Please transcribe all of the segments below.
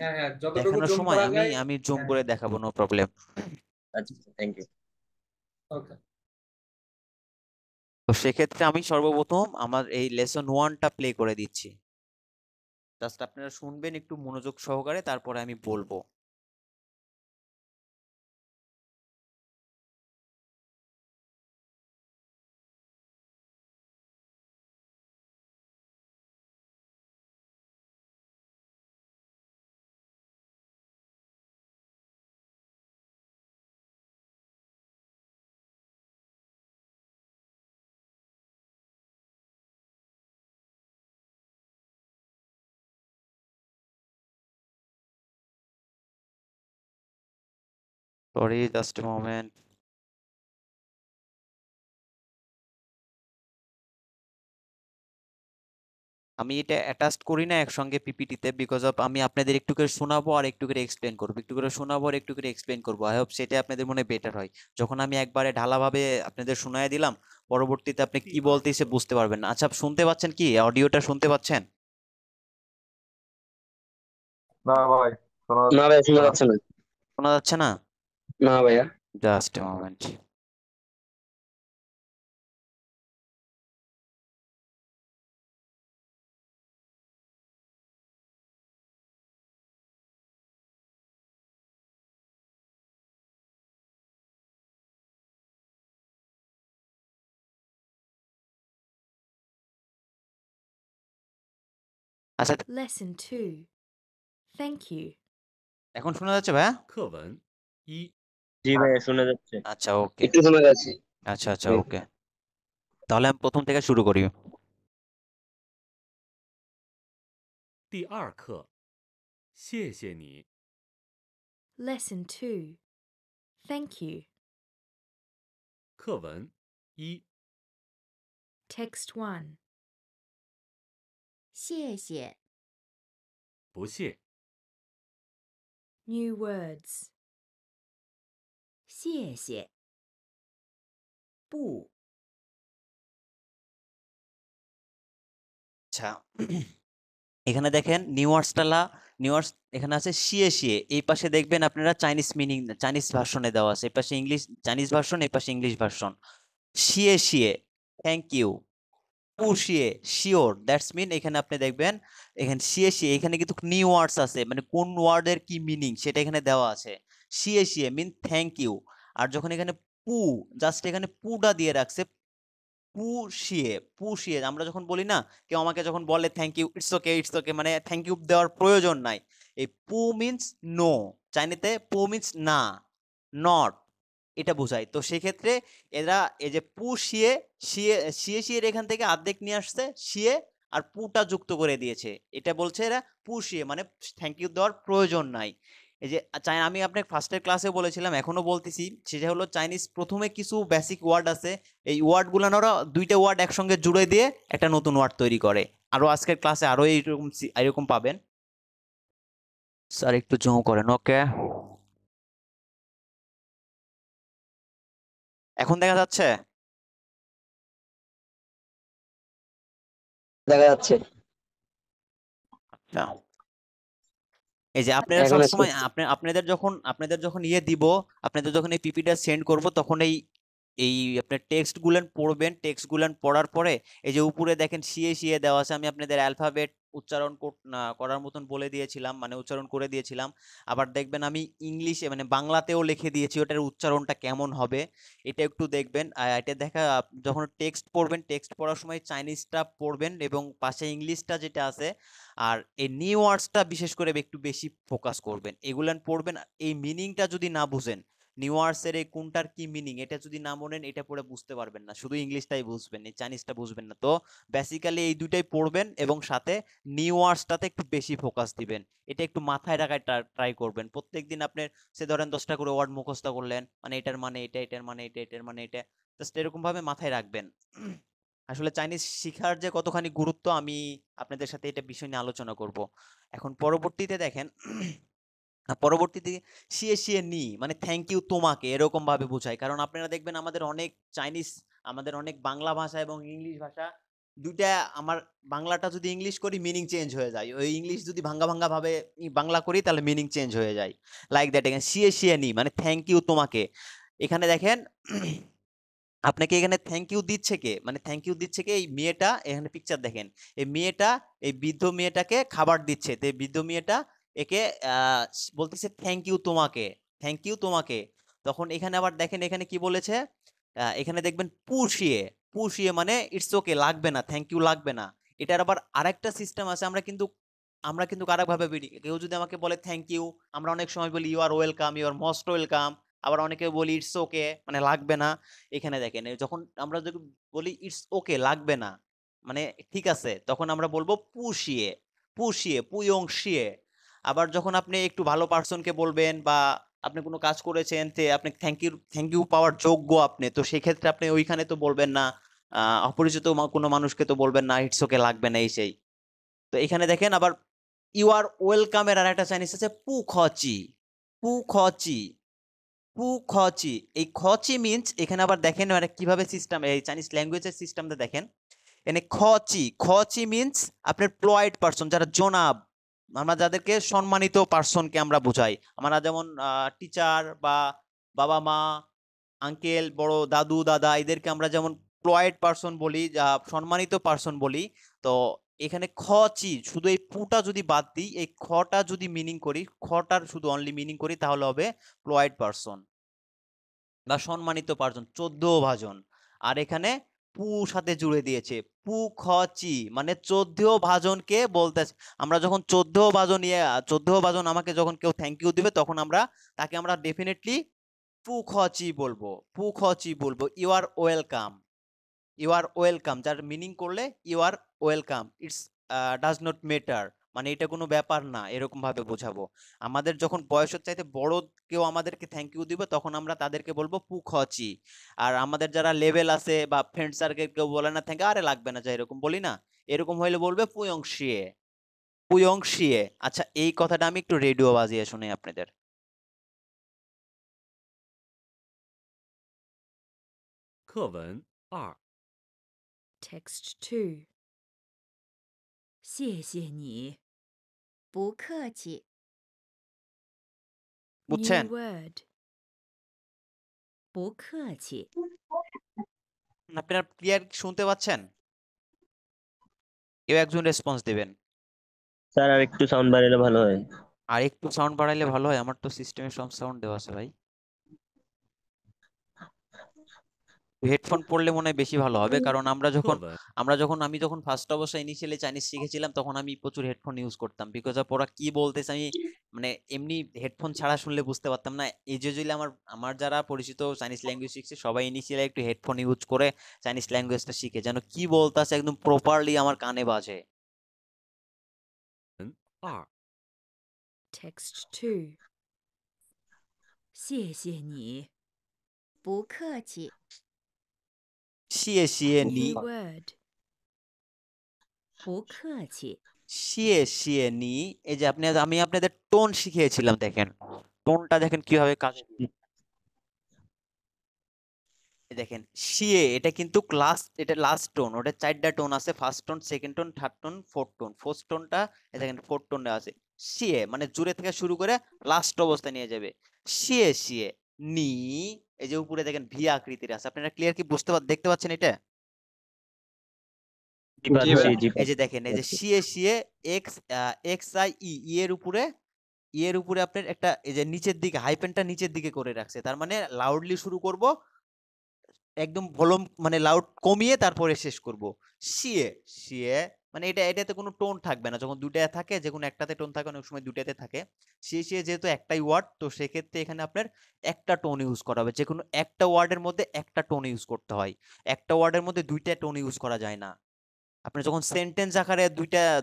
হ্যাঁ হ্যাঁ, যতটুকু দেখানোর জুম সময় করা আমি যায়। আমি জুম হ্যাঁ করে দেখাবো, নো প্রবলেম। আচ্ছা, থ্যাংক ইউ। ওকে। তো সেক্ষেত্রে আমি সর্বপ্রথম আমার এই লেসন 1টা প্লে করে দিচ্ছি, জাস্ট আপনারা শুনবেন একটু মনোযোগ সহকারে, তারপরে আমি বলবো। Sorry, just moment. আমি এটা অ্যাটাচড করি না একসঙ্গে পিপিটিতে, বিকজ অফ আমি আপনাদের একটু করে শোনাবো আর একটু করে এক্সপ্লেন করবো, একটু করে শোনাবো আর একটু করে এক্সপ্লেন করবো। আই হোপ সেটা আপনাদের মনে বেটার হয়। যখন আমি একবারে ঢালাভাবে আপনাদের শোনায় দিলাম, পরবর্তীতে আপনি কি বলতেছে বুঝতে পারবেন না। আচ্ছা, শুনতে পাচ্ছেন কি? অডিওটা শুনতে পাচ্ছেন? না ভাই, শোনা না ভাই, শোনা যাচ্ছে না। যাচ্ছে না। শোনা যাচ্ছে না? না ভাইয়া। Just moment. আচ্ছা, Lesson 2. Thank you. এখন শোনা যাচ্ছে ভাইয়া?课文一， জি ভাইয়া, শোনা যাচ্ছে। আচ্ছা, ওকে। একটু শোনা যাচ্ছে। আচ্ছা আচ্ছা, ওকে। তাহলে আমি প্রথম থেকে শুরু করি। 第二课，谢谢你。 Lesson 2. Thank you. 课文一， Text 1. 谢谢，不谢， New words. 谢谢，不， আচ্ছা, এখানে দেখেন নিউয়ার্স এখানে আছে শিয়ে শিয়ে। এই পাশে দেখবেন আপনারা চাইনিজ মিনিং, চাইনিজ ভার্সনে দেওয়া আছে। এই পাশে ইংলিশ চাইনিজ ভার্সন, এই পাশে ইংলিশ ভার্সন। শিয়ে শিয়ে, থ্যাংক ইউ। পু শিয়ে, শিওর, দ্যাটস মিন। এখানে আপনি দেখবেন এখানে শিয়ে শিয়ে, এখানে কিন্তু নিউ ওয়ার্ডস আছে, মানে কোন ওয়ার্ডের কি মিনিং সেটা এখানে দেওয়া আছে। শিয়ে শিয়ে মিন থ্যাংক ইউ। আর যখন এখানে পু, জাস্ট এখানে পুটা দিয়ে রাখছে, পুষিয়ে পুষিয়ে। আমরা যখন বলি না, কেউ আমাকে যখন বলে thank you, it's okay it's okay, মানে থ্যাংক ইউ দেওয়ার প্রয়োজন নাই। এই পু মিন্স নো, চাইনিতে পু মিন্স না, নট, এটা বোঝায়। তো সেক্ষেত্রে এরা এই যে পুষিয়ে শিয়ে শিয়ে শিয়ের এখান থেকে অর্ধেক নিয়ে আসছে শিয়ে, আর পুটা যুক্ত করে দিয়েছে। এটা বলছে এরা পুষিয়ে, মানে থ্যাংক ইউ দেওয়ার প্রয়োজন নাই। এই যে আমি আপনাকে ফার্স্টের ক্লাসে বলেছিলাম, এখনো বলতেছি, সেটা হলো চাইনিজ প্রথমে কিছু বেসিক ওয়ার্ড আছে, এই ওয়ার্ডগুলো ওরা দুইটা ওয়ার্ড একসঙ্গে জুড়ে দিয়ে একটা নতুন ওয়ার্ড তৈরি করে। আরো আজকের ক্লাসে আরো এরকম পাবেন। স্যার একটু জুম করেন, ওকে। এখন দেখা যাচ্ছে? দেখা যাচ্ছে। আচ্ছা, এই যে আপনারা এখন সবসময় আসছে। আপনাদের যখন ইয়ে দিব, আপনাদের যখন এই পিপিটা সেন্ড করব, তখন এই এই আপনার টেক্সট গুলান পড়বেন। টেক্সট গুলান পড়ার পরে এই যে উপরে দেখেন শিয়ে শিয়ে দেওয়া আছে, আমি আপনাদের অ্যালফাবেট উচ্চারণ করার মতন বলে দিয়েছিলাম, মানে উচ্চারণ করে দিয়েছিলাম। আবার দেখবেন আমি ইংলিশে মানে বাংলাতেও লিখে দিয়েছি ওটার উচ্চারণটা কেমন হবে, এটা একটু দেখবেন। এটা দেখা, যখন টেক্সট পড়বেন, টেক্সট পড়ার সময় চাইনিজটা পড়বেন এবং পাশে ইংলিশটা যেটা আছে, আর এই নিউ ওয়ার্ডসটা বিশেষ করে একটু বেশি ফোকাস করবেন, এগুলান পড়বেন। এই মিনিংটা যদি না বুঝেন, নিউ ওয়ার্ডসের এই কোনটার কি মিনিং, এটা যদি না মনেন, এটা পড়ে বুঝতে পারবেন না, শুধু ইংলিশটাই বুঝবেন, এই চাইনিজটা বুঝবেন না। তো বেসিক্যালি এই দুইটাই পড়বেন এবং সাথে নিউ ওয়ার্ডসটাতে একটু বেশি ফোকাস দিবেন। এটা একটু মাথায় রাখার ট্রাই করবেন। প্রত্যেকদিন আপনি সে ধরেন 10টা করে ওয়ার্ড মুখস্থ করলেন, মানে এটার মানে এটা, এটার মানে এটা, এটার মানে এটা, জাস্ট এরকম ভাবে মাথায় রাখবেন। আসলে চাইনিজ শিখার যে কতখানি গুরুত্ব, আমি আপনাদের সাথে এটা বিষয় নিয়ে আলোচনা করব। এখন পরবর্তীতে দেখেন, পরবর্তীতে শিয়ে শিয়ে নি মানে থ্যাংক ইউ তোমাকে, এরকম ভাবে বোঝায়। কারণ আপনারা দেখবেন আমাদের অনেক বাংলা ভাষা এবং ইংলিশ ভাষা দুইটা আমার বাংলাটা যদি ইংলিশ করি মিনিং চেঞ্জ হয়ে যায়, ওই ইংলিশ যদি ভাঙ্গা ভাঙ্গা ভাবে বাংলা করি তাহলে মিনিং চেঞ্জ হয়ে যায়। লাইক দ্যাট, এখানে শিয়ে শিয়ে নি মানে থ্যাংক ইউ তোমাকে। এখানে দেখেন আপনাকে এখানে থ্যাংক ইউ দিচ্ছে কে, মানে থ্যাংক ইউ দিচ্ছে কে, এই মেয়েটা। এখানে পিকচার দেখেন, এই মেয়েটা এই বৃদ্ধ মেয়েটাকে খাবার দিচ্ছে, তো এই বৃদ্ধ মেয়েটা একে বলতেছে থ্যাংক ইউ তোমাকে, থ্যাংক ইউ তোমাকে। তখন এখানে আবার দেখেন এখানে কি বলেছে, এখানে দেখবেন পুষিয়ে, পুষিয়ে মানে ইটস ওকে, লাগবে না, থ্যাংক ইউ লাগবে না। এটার আবার আরেকটা সিস্টেম আছে, আমরা কিন্তু আরেকভাবে বলি। কেউ যদি আমাকে বলে থ্যাংক ইউ, আমরা অনেক সময় বলি you are welcome, you are most welcome. আবার অনেকে বলি ইটস ওকে, মানে লাগবে না। এখানে দেখেন যখন আমরা যদি বলি ইটস ওকে, লাগবে না, মানে ঠিক আছে, তখন আমরা বলবো পুষিয়ে, পুষিয়ে পুয়ং শিয়ে। আবার যখন আপনি একটু ভালো পার্সনকে বলবেন বা আপনি কোনো কাজ করেছেন তে আপনি থ্যাংক ইউ পাওয়ার যোগ্য আপনি, তো সেই ক্ষেত্রে আপনি ওইখানে তো বলবেন না, অপরিচিত কোনো মানুষকে তো বলবেন না ইটস ওকে, লাগবে না, এই সেই। তো এখানে দেখেন আবার ইউ আর ওয়েলকামের আর একটা চাইনিজ আছে পু খচি, পু খচি, পু খচি। এই খচি মিন্স এখানে আবার দেখেন মানে কিভাবে সিস্টেম, এই চাইনিজ ল্যাঙ্গুয়েজের সিস্টেমটা দেখেন। এখানে খচি, খচি মিন্স আপনার প্লয়েড পার্সন, যারা জনাব, আমরা যাদেরকে সম্মানিত পার্সনকে আমরা বোঝাই। আমরা যেমন টিচার বা বাবা মা, আঙ্কেল, বড় দাদু দাদা, এদেরকে আমরা যেমন প্লয়েড পার্সন বলি, যা সম্মানিত পার্সন বলি। তো এখানে খচি, শুধু এই পুটা যদি বাদ দিই, এই খটা যদি মিনিং করি, খটার শুধু অনলি মিনিং করি, তাহলে হবে প্লয়েড পার্সন বা সম্মানিত পার্সন, 14 ভাজন। আর এখানে পু সাথে জুড়ে দিয়েছে, পু খচি মানে 14 ভাজনকে বলতেছে। আমরা যখন 14 ভাজন 14 ভাজন আমাকে যখন কেউ থ্যাংক ইউ দিবে, তখন তাকে আমরা ডেফিনেটলি পু খচি বলবো, পু খচি বলবো। You are welcome, you are welcome, যার মিনিং করলে you are welcome, it's does not matter, মানে এটা কোনো ব্যাপার না, এরকম ভাবে বোঝাবো। আমাদের যখন বয়সের চাইতে বড় কেউ আমাদেরকে থ্যাংক ইউ দিবে, তখন আমরা তাদেরকে বলবো পু খচি। আর আমাদের যারা লেভেল আছে বা ফ্রেন্ড সার্কেল, কেউ বলে না থ্যাংক, আরে লাগবে না, যা এরকম বলি না, এরকম হইলে বলবে পুয়ং শিয়ে, পুয়ং শিয়ে। আচ্ছা, এই কথাটা আমি একটু রেডিও বাজিয়ে শুনি আপনাদের।课文2， Text 2. 谢谢你，不客气。 বুঝছেন? New word. 不客气。 আপনারা ক্লিয়ার শুনতে পাচ্ছেন? কেউ একজন রেসপন্স দিবেন। স্যার আর একটু সাউন্ড বাড়ালে ভালো হয়। আর একটু সাউন্ড বাড়াইলে ভালো হয়, আমার তো সিস্টেমে সব সাউন্ড দেওয়া আছে ভাই। হেডফোন পড়লে মনে হয় বেশি ভালো হবে, কারণ课文 আমি যখন ফার্স্ট অবস্থায় ইনিশিয়ালি চাইনিজ শিখেছিলাম, তখন আমি প্রচুর হেডফোন ইউজ করতাম, বিকজ অফ ওরা কি বলতেছে আমি মানে এমনি হেডফোন ছাড়া শুনলে বুঝতে পারতাম না। ইউজুয়ালি আমার যারা পরিচিত চাইনিজ ল্যাঙ্গুয়েজ শিখছে, সবাই ইনিশিয়ালি একটু হেডফোন ইউজ করে চাইনিজ ল্যাঙ্গুয়েজটা শিখে, যেন কি বলতেছে একদম প্রপারলি আমার কানে বাজে। 2， Text 2. 谢谢你，不客气。 শিয়ে শিয়ে নি, New word. 不客气。 শিয়ে শিয়ে নি। এই যে আমি আপনাদের টোন শিখিয়েছিলাম, দেখেন টোনটা দেখেন কিভাবে কাজে দিচ্ছে। এই দেখেন শিয়ে, এটা কিন্তু এটা লাস্ট টোন, ওটা 4টা টোন আছে, first tone, second tone, third tone, fourth tone. Fourth টোনটা দেখেন, ফোর্থ টোনটা আছে। শিয়ে মানে জোরে থেকে শুরু করে লাস্ট অবস্থায় নিয়ে যাবে। শিয়ে শিয়ে নি, এই যে উপরে দেখেন ভি আকৃতির আছে, আপনারা ক্লিয়ার কি দেখতে পাচ্ছেন এটা? জি পাচ্ছি, জি এই যে দেখেন, এই যে পাচ্ছি। শিয়ে শিয়ে এক্স আই ই এর উপরে, এর উপরে আপনার একটা এই যে নিচের দিকে হাইপেনটা নিচের দিকে করে রাখছে, তার মানে লাউডলি শুরু করব, একদম ভলিউম মানে লাউড কমিয়ে তারপরে শেষ করব। শিয়ে শিয়ে মানে এটাতে কোনো টোন থাকবে না, যখন দুইটা থাকে, যে কোনো একটাতে টোন থাকে, অনেক সময় দুইটাতে থাকে। শিয়ে শিয়ে যেহেতু একটাই ওয়ার্ড, তো সেক্ষেত্রে এখানে আপনার একটা টোন ইউজ করা হবে, যে কোনো একটা ওয়ার্ডের মধ্যে একটা টোন ইউজ করতে হয়, একটা ওয়ার্ডের মধ্যে দুইটা টোন ইউজ করা যায় না। আপনার যখন সেন্টেন্স আকারে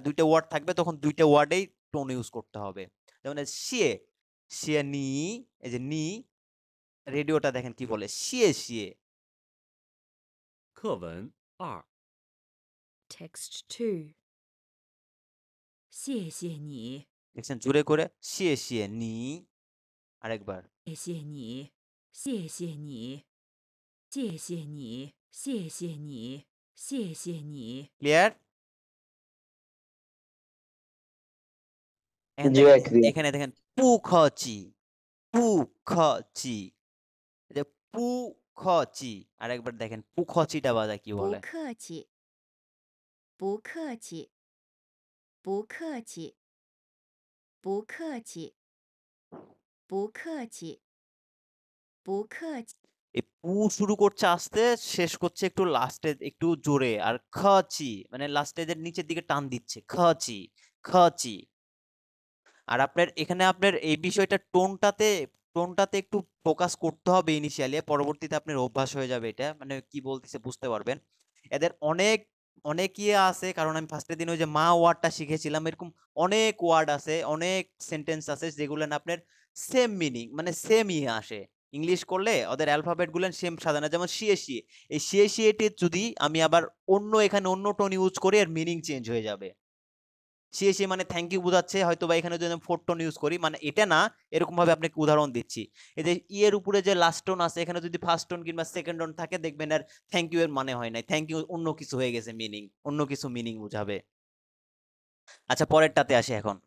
দুইটা ওয়ার্ড থাকবে, তখন দুইটা ওয়ার্ডেই টোন ইউজ করতে হবে। যেমন শিয়ে শিয়ে নি, এই যে নি, রেডিওটা দেখেন কি বলে, শিয়ে শিয়ে। 课文2， Text 2. 谢谢你， দেখছেন জোরে করে, শিয়ে শিয়ে নি। আরেকবার, 谢谢你，谢谢你，谢谢你，谢谢你，谢谢你， ক্লিয়ার? এখানে জি দেখেন, ভাই clear। এখানে দেখেন পুখচি, পুখচি, এই যে পুখচি, আরেকবার দেখেন পুখচিটা বাজায় কি 不 বলে? 客气，不客气，不客气，不客气，不客气，不客气， এই পু শুরু করছে আস্তে, শেষ করছে একটু লাস্টে একটু জোরে, আর খচি মানে লাস্টে এদের নিচের দিকে টান দিচ্ছে, খচি, খচি। আর আপনার এখানে আপনার এই বিষয়টা টোনটাতে একটু ফোকাস করতে হবে ইনিশিয়ালি, পরবর্তীতে আপনার অভ্যাস হয়ে যাবে, এটা মানে কি বলতেছে বুঝতে পারবেন। এদের অনেক অনেক ইয়ে আছে, কারণ আমি ফার্স্টের দিন ওই যে মা ওয়ার্ডটা শিখেছিলাম, এরকম অনেক ওয়ার্ড আছে, অনেক সেন্টেন্স আছে যেগুলো না আপনার সেম মিনিং মানে সেম ইয়ে আসে। ইংলিশ করলে ওদের অ্যালফাবেট গুলো সেম সাজানো, যেমন শিয়ে শিয়ে, এই শিয়ে শিয়েটি যদি আমি আবার অন্য এখানে অন্য টোন ইউজ করি এর মিনিং চেঞ্জ হয়ে যাবে। সে মানে থ্যাংক ইউ বোঝাচ্ছে, হয়তো বা এখানে যদি আমি ফোর টোন ইউজ করি, মানে এটা না, এরকম ভাবে আপনাকে উদাহরণ দিচ্ছি। এই যে ইয়ের উপরে যে লাস্ট টোন আছে, এখানে যদি ফার্স্ট টোন কিংবা সেকেন্ড টোন থাকে, দেখবেন আর থ্যাংক ইউ এর মানে হয় নাই, থ্যাংক ইউ অন্য কিছু হয়ে গেছে, মিনিং অন্য কিছু মিনিং বুঝাবে। আচ্ছা পরেরটাতে আসি এখন।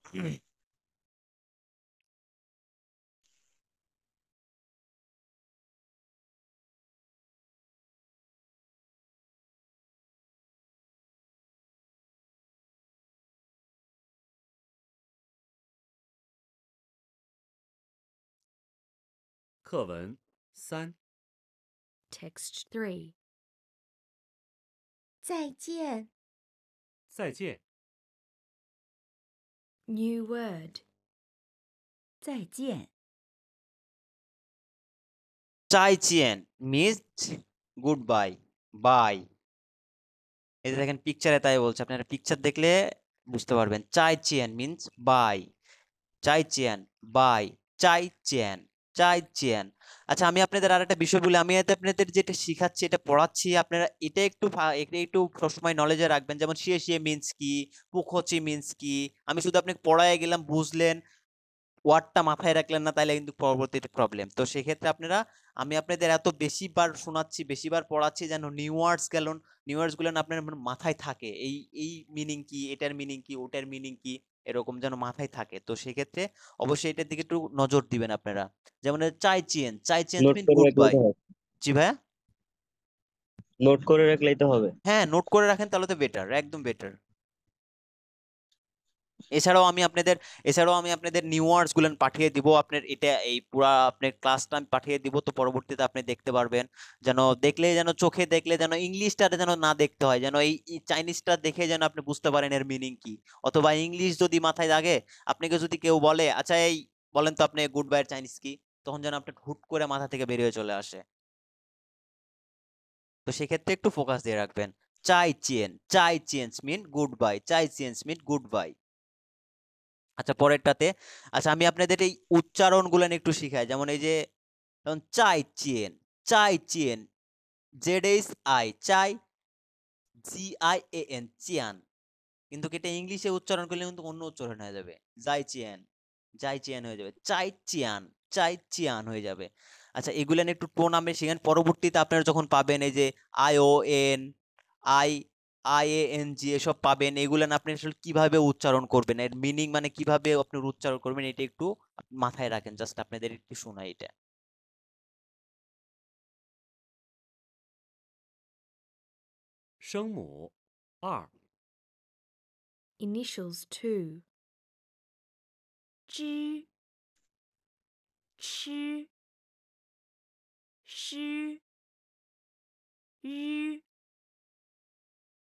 课文3， Text 3. 再见，再见， New word. 再见， চাই চিয়েন মিন্স গুড বাই, বাই। এই যে দেখেন পিকচারে তাই বলছে, আপনারা পিকচার দেখলে বুঝতে পারবেন। চাই চিয়েন মিন্স বাই, চাই চিয়েন বাই, চাই চিয়েন, চাই চিয়েন। আচ্ছা আমি আপনাদের আর একটা বিষয় বলি, আমি এতে আপনাদের যেটা শিখাচ্ছি এটা পড়াচ্ছি, আপনারা এটা একটু এটা একটু সবসময় নলেজে রাখবেন। যেমন শিয়ে শিয়ে মিন্স কি, পুখচি মিন্স কি, আমি শুধু আপনাকে পড়ায় গেলাম, বুঝলেন, ওয়ার্ডটা মাথায় রাখলেন না, তাহলে কিন্তু পরবর্তীতে প্রবলেম। তো সেক্ষেত্রে আপনারা, আমি আপনাদের এত বেশিবার শোনাচ্ছি, বেশিবার পড়াচ্ছি, যেন নিউ ওয়ার্ডস নিউ ওয়ার্ডস গুলো আপনার মাথায় থাকে, এই এই মিনিং কি, এটার মিনিং কি, ওটার মিনিং কি, এরকম যেন মাথায় থাকে। তো সেক্ষেত্রে অবশ্যই এটার দিকে একটু নজর দিবেন আপনারা। যেমন চাই চিয়েন, চাই চিয়েন নোট মিন করে গুড রাখলেই বাই। তো হবে। জি ভাইয়া? নোট করে রাখলেই তো হবে। হ্যাঁ নোট করে রাখেন তাহলে তো বেটার, একদম বেটার। এছাড়াও আমি আপনাদের নিউ ওয়ার্ডস গুলো পাঠিয়ে দিব, আপনার এটা এই পুরা আপনার ক্লাসটা আমি পাঠিয়ে দিব, তো পরবর্তীতে আপনি দেখতে পারবেন, যেন দেখলে যেন চোখে দেখলে যেন ইংলিশটা যেন না দেখতে হয়, যেন এই চাইনিজটা দেখে যেন আপনি বুঝতে পারেন এর মিনিং কি। অথবা ইংলিশ যদি মাথায় লাগে, আপনাকে যদি কেউ বলে আচ্ছা এই বলেন তো আপনি গুড বাই এর চাইনিজ কি, তখন যেন আপনার হুট করে মাথা থেকে বেরিয়ে চলে আসে। তো সেক্ষেত্রে একটু ফোকাস দিয়ে রাখবেন। চাই চিয়েন্স মিন গুড বাই, চাই চিয়েন্স মিন গুড বাই। আচ্ছা পরেরটাতে, আচ্ছা আমি আপনাদের এই উচ্চারণগুলো একটু শিখাই। যেমন এই যে যেমন চাই চিয়েন, জেড এইচ আই, চাই, জিআইএএন, চিয়ান। কিন্তু এটা ইংলিশে উচ্চারণ করলে কিন্তু অন্য উচ্চারণ হয়ে যাবে, যাই চিয়ান হয়ে যাবে, চাই চিয়ান হয়ে যাবে। আচ্ছা এগুলো একটু টোন আমি শিখেন, পরবর্তীতে আপনারা যখন পাবেন এই যে আইওএন, আই আইএএনজি এসব পাবেন, এগুলো আপনি আসলে কিভাবে উচ্চারণ করবেন, এর মিনিং মানে কিভাবে আপনি উচ্চারণ করবেন, এটা একটু মাথায় রাখেন। জাস্ট আপনাদের একটু শোনাই এটা। 声母2， Initials 2. 知，吃，诗，日，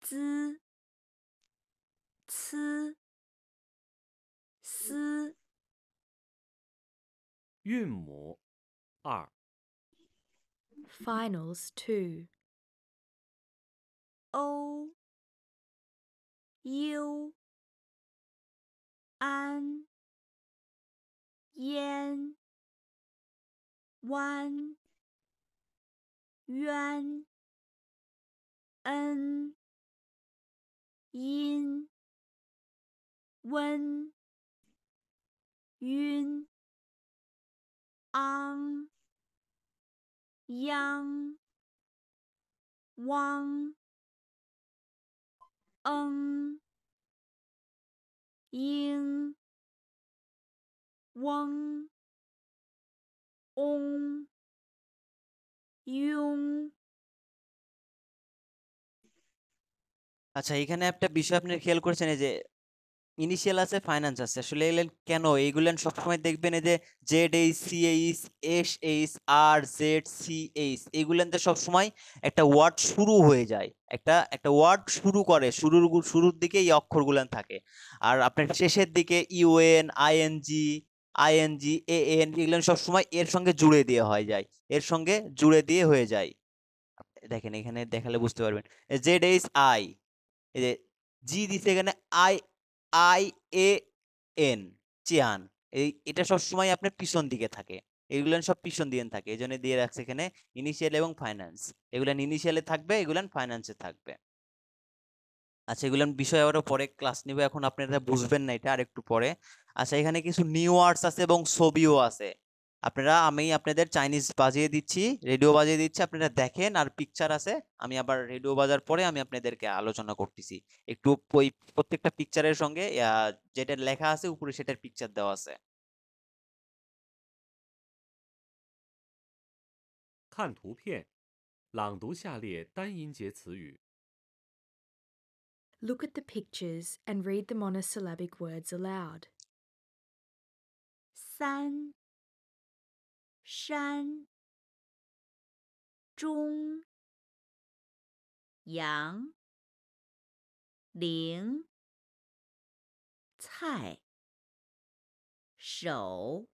滋，呲，丝， 韵母2， Finals 2. 欧，优，安，焉，弯，渊，恩，阴，温，晕，昂，央，汪，英翁翁庸 আচ্ছা, এখানে একটা বিষয় আপনি খেয়াল করেছেন, এই যে ইনিশিয়াল আছে, ফাইন্যান্স আছে, আসলে এগুলো কেন? এইগুলো সবসময় দেখবেন এই যে Z H, C H, S H, R Z, C H, এইগুলোতে সবসময় একটা ওয়ার্ড শুরু হয়ে যায়, একটা একটা ওয়ার্ড শুরু করে, শুরুর দিকে এই অক্ষরগুলো থাকে। আর আপনার শেষের দিকে ইউএন, আইএনজি, এএন, এগুলো সবসময় এর সঙ্গে জুড়ে দিয়ে হয়ে যায়, এর সঙ্গে জুড়ে দিয়ে হয়ে যায়। দেখেন এখানে দেখালে বুঝতে পারবেন, জেড এইচ আই, এই যে জি দিছে এখানে, আই আই এ এন, চিয়ান, এটা সবসময় আপনার পিছন দিকে থাকে, এগুলো সব পিছন দিয়ে থাকে, এই জন্য দিয়ে রাখছে এখানে ইনিশিয়াল এবং ফাইন্যান্স। এগুলো ইনিশিয়ালে থাকবে, এগুলো ফাইন্যান্সে থাকবে। আচ্ছা, এগুলো বিষয় আরো পরে ক্লাস নিব, এখন আপনারা বুঝবেন না এটা আরেকটু পরে। আচ্ছা, এখানে কিছু নিউ ওয়ার্ডস আছে এবং ছবিও আছে। আমি আপনাদের চাইনিজ বাজিয়ে দিচ্ছি, রেডিও বাজিয়ে দিচ্ছি, আপনারা দেখেন, আর পিকচার আছে, আমি আবার রেডিও বাজার পরে আমি আপনাদেরকে আলোচনা করতেছি। একটু ওই প্রত্যেকটা পিকচারের সঙ্গে যেটা লেখা আছে উপরে সেটার পিকচার দেওয়া আছে। 看图片，朗读下列单音节词语。 Look at the pictures and read the monosyllabic words aloud. 三山中阳陵菜手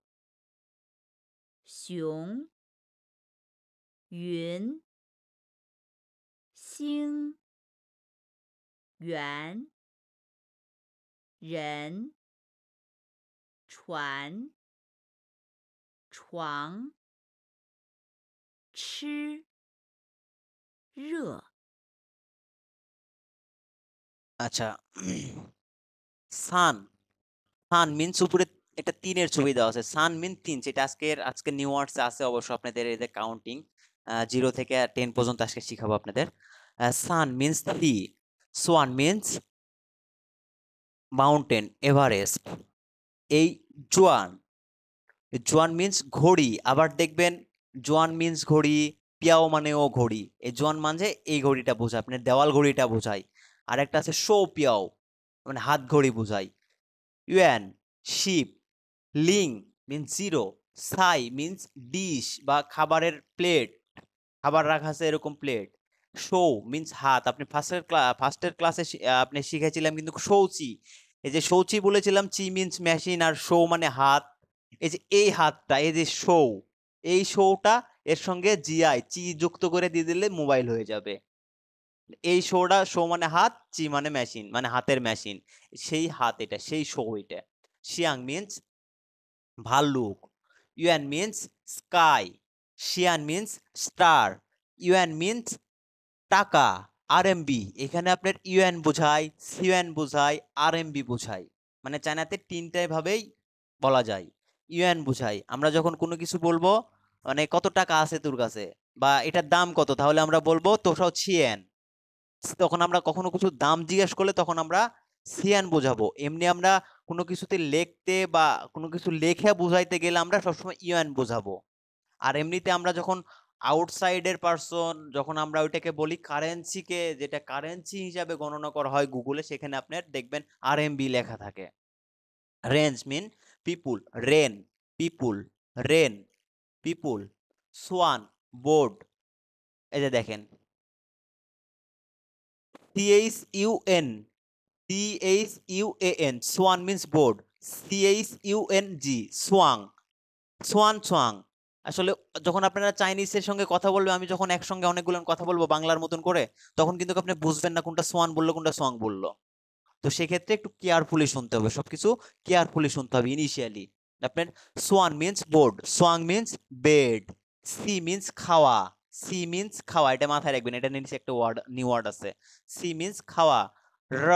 熊云星圆人船床吃热 আচ্ছা, সান, সান মিন্স উপরে একটা তিনের ছবি দেওয়া আছে, সান মিন তিন, যেটা আজকে নিউ ওয়ার্ডস আছে অবশ্য, আপনাদের এই যে কাউন্টিং 0 থেকে 10 পর্যন্ত আজকে শিখাবো আপনাদের। সান মিন্স 3, সোয়ান মিন্স মাউন্টেন, এভারেস্ট। এই জোয়ান, জোয়ান মিন্স ঘড়ি, আবার দেখবেন জোয়ান মিন্স ঘড়ি, পিয়াও মানেও ঘড়ি, এই জোয়ান মানে এই ঘড়িটা বোঝায়, আপনার দেওয়াল ঘড়িটা বোঝায়। আর একটা আছে শো পিয়াও, মানে হাত ঘড়ি বোঝায়। ইউয়ান শিপ, লিং মিন্স 0, সাই মিন্স ডিশ বা খাবারের প্লেট, খাবার রাখা আছে এরকম প্লেট। শো মিন্স হাত, আপনি ফার্স্টের ক্লাসে আপনি শিখেছিলাম কিন্তু শৌচি, এই যে শৌচি বলেছিলাম, চি মিন্স মেশিন, আর শো মানে হাত, এই যে এই হাতটা, এই যে শো, এই শোটা এর সঙ্গে জিআই, চি যুক্ত করে দিয়ে দিলে মোবাইল হয়ে যাবে। এই শো মানে হাত, চি মানে মেশিন, মানে হাতের মেশিন, সেই হাত এটা, সেই শো এটা। শিয়াং মিন্স ভাল্লুক, UN means sky, Xi'an means star, UN means টাকা, আরএমবি, এখানে আপনার ইউএন বোঝায়, সিউএন বোঝায়, আরএমবি বোঝায়, মানে চায়নাতে তিনটাই ভাবেই বলা যায়। ইউএন বোঝায় আমরা যখন কোনো কিছু বলবো, মানে কত টাকা আছে তোর কাছে, বা এটার দাম কত, তাহলে আমরা বলবো তোষাও ছিয়েন। তখন আমরা কখনো কিছু দাম জিজ্ঞেস করলে তখন আমরা সিয়ান বোঝাবো। এমনি আমরা কোনো কিছুতে লিখতে বা কোনো কিছু লেখা বোঝাইতে গেলে আমরা সবসময় ইউএন বোঝাবো। আর এমনিতে আমরা যখন আউটসাইডের পারসন, যখন আমরা ওইটাকে বলি কারেন্সিকে, যেটা কারেন্সি হিসাবে গণনা করা হয় গুগলে, সেখানে আপনার দেখবেন আরএমবি লেখা থাকে। রেঞ্জ মিন পিপুল, রেন পিপুল, রেন পিপুল। সোয়ান বোর্ড, এই যে দেখেন CHUN, CHUAN, সোয়ান মিন্স বোর্ড, CHUNG সোয়াং, সোয়ান সোয়াং। আসলে যখন আপনারা চাইনিজের সঙ্গে কথা বলবেন, আমি যখন একসঙ্গে অনেকগুলো কথা বলবো বাংলার মতন করে, তখন কিন্তু আপনি বুঝবেন না কোনটা সোয়ান বললো কোনটা সোয়াং বললো। তো সেক্ষেত্রে একটু কেয়ারফুলি শুনতে হবে, সবকিছু কেয়ারফুলি শুনতে হবে ইনিশিয়ালি। আপনার সোয়ান মিন্স বোর্ড, সোয়াং মিন্স বেড, সি মিন্স খাওয়া, সি মিন্স খাওয়া, এটা মাথায় রাখবেন, এটা নিচে একটা ওয়ার্ড, নিউ ওয়ার্ড আছে, সি মিন্স খাওয়া। র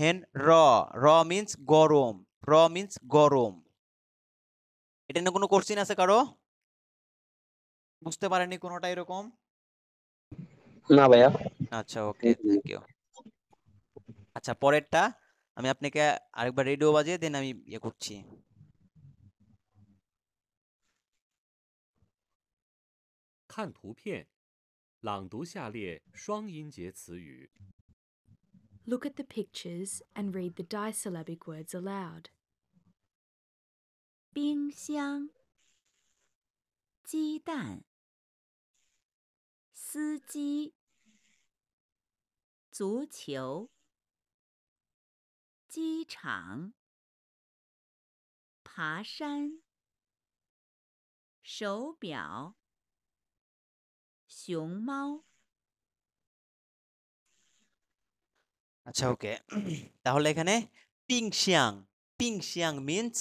হেন র, র মিন্স গরম, র মিন্স গরম। এটা নিয়ে কোনো কোশ্চিন আছে কারো? বুঝতে পারেনি কোনোটা এরকম? না ভাইয়া। আচ্ছা, ওকে, থ্যাংক ইউ। আচ্ছা পরেরটা আমি আপনাকে আরেকবার রেডিও বাজিয়ে দেন আমি ইয়ে করছি। 看图片，朗读下列双音节词语。 Look at the pictures and read the disyllabic words aloud. 冰箱、鸡蛋、司机、足球、机场、爬山、手表、熊猫。 আচ্ছা ওকে তাহলে এখানে পিংশিয়াং মিন্স